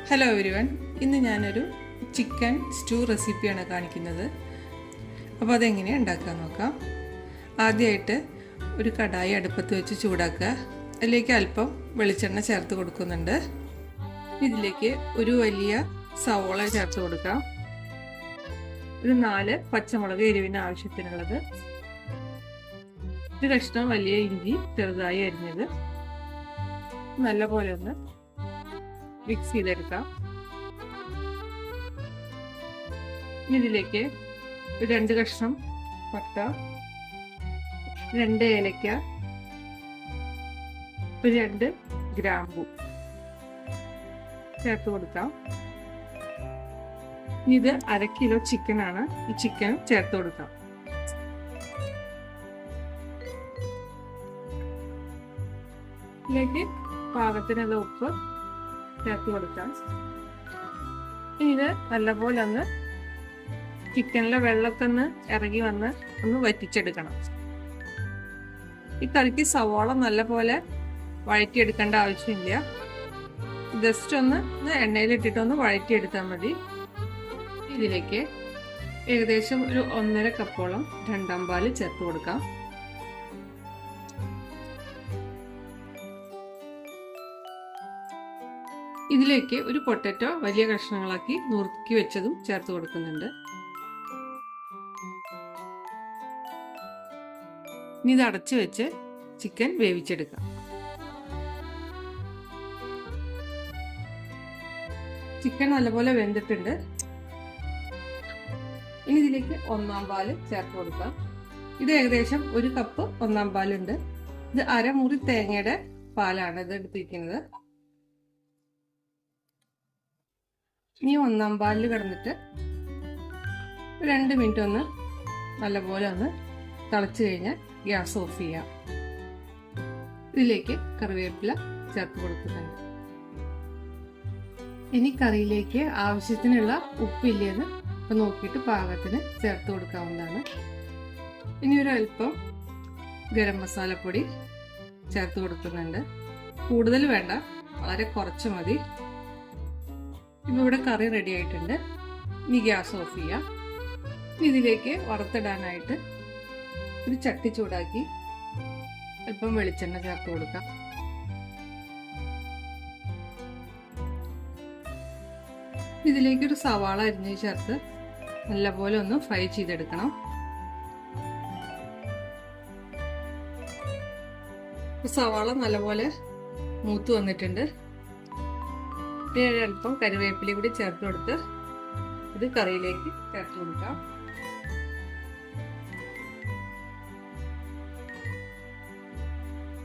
Hello everyone, ഇന്ന് ഞാനൊരു chicken stew റെസിപ്പിയാണ് കാണിക്കുന്നത്. അപ്പോൾ അതെങ്ങനെയാണ് ഉണ്ടാക്കാൻ നോക്കാം. ആദ്യമായിട്ട് ഒരു കടായി അടുപ്പത്ത് വെച്ച് ചൂടാക്കുക. അതിലേക്ക് അല്പം വെളിച്ചെണ്ണ ചേർത്ത് കൊടുക്കുന്നുണ്ട്. ഇതിലേക്ക് ഒരു വലിയ സവോള ചേർത്ത് കൊടുക്കാം. ഒരു 4 പച്ചമുളക് എരിവിന് ആവശ്യത്തിനുള്ളത്, ഒരു കഷ്ണം വലിയ ഇഞ്ചി ചെറുതായി അരിഞ്ഞത്. നല്ലപോലെ ഒന്ന് മിക്സ് ചെയ്തെടുക്കാം. ഇതിലേക്ക് 2 കഷ്ണം പട്ട, 2 ഏലക്ക, 2 ഗ്രാമ്പു ചേർത്ത് കൊടുക്കാം. ഇത് 1/2 കിലോ ചിക്കൻ ആണ്. ഈ ചിക്കൻ ചേർത്ത് കൊടുക്കാം. ഇതിലേക്ക് പാകത്തിനുള്ള ഉപ്പ് ചേർത്ത് കൊടുക്കാം. ഇത് നല്ലപോലെ ഒന്ന് ചിക്കനിലെ വെള്ളമൊക്കെ ഒന്ന് ഇറങ്ങി വന്ന് ഒന്ന് വറ്റിച്ചെടുക്കണം. ഈ കറിക്ക് സവാള നല്ലപോലെ വഴറ്റിയെടുക്കേണ്ട ആവശ്യമില്ല. ജസ്റ്റ് ഒന്ന് എണ്ണയിലിട്ടിട്ടൊന്ന് വഴറ്റിയെടുത്താൽ മതി. ഇതിലേക്ക് ഏകദേശം ഒരു 1.5 കപ്പോളം രണ്ടാം പാല് ചേർത്ത് കൊടുക്കാം. ഇതിലേക്ക് ഒരു പൊട്ടറ്റോ വലിയ കഷ്ണങ്ങളാക്കി നുറുക്കി വെച്ചതും ചേർത്ത് കൊടുക്കുന്നുണ്ട്. ഇനി ഇത് അടച്ചു വെച്ച് ചിക്കൻ വേവിച്ചെടുക്കാം. ചിക്കൻ നല്ലപോലെ വെന്തിട്ടുണ്ട്. ഇനി ഇതിലേക്ക് 1/4 പാല് ചേർത്ത് കൊടുക്കാം. ഇത് ഏകദേശം 1 കപ്പ് 1/4 പാലുണ്ട്. ഇത് 1/2 മുറി തേങ്ങയുടെ പാലാണ് ഇത് എടുത്തിരിക്കുന്നത്. ഇനി 1/4 പാലിൽ കിടന്നിട്ട് 2 മിനിറ്റ് ഒന്ന് നല്ലപോലെ ഒന്ന് തിളച്ച് കഴിഞ്ഞാൽ ഗ്യാസ് ഓഫ് ചെയ്യാം. ഇതിലേക്ക് കറിവേപ്പില ചേർത്ത് കൊടുക്കുന്നുണ്ട്. ഇനി കറിയിലേക്ക് ആവശ്യത്തിനുള്ള ഉപ്പില്ലെന്ന് ഇപ്പം നോക്കിയിട്ട് പാകത്തിന് ചേർത്ത് കൊടുക്കാവുന്നതാണ്. ഇനി ഒരു അല്പം ഗരം മസാലപ്പൊടി ചേർത്ത് കൊടുക്കുന്നുണ്ട്. കൂടുതൽ വേണ്ട, വളരെ കുറച്ച് മതി. ഇപ്പം ഇവിടെ കറി റെഡി ആയിട്ടുണ്ട്. ഇനി ഗ്യാസ് ഓഫ് ചെയ്യാം. ഇതിലേക്ക് വറുത്തിടാനായിട്ട് ഒരു ചട്ടി ചൂടാക്കി അല്പം വെളിച്ചെണ്ണ ചേർത്ത് കൊടുക്കാം. ഇതിലേക്ക് ഒരു സവാള അരിഞ്ഞ് ചേർത്ത് നല്ലപോലെ ഒന്ന് ഫ്രൈ ചെയ്തെടുക്കണം. സവാള നല്ലപോലെ മൂത്ത് വന്നിട്ടുണ്ട്. അല്പം കറിവേപ്പില കൂടി ചേർത്ത് കൊടുത്ത് ഇത് കറിയിലേക്ക് ചേർത്ത് കൊടുക്കാം.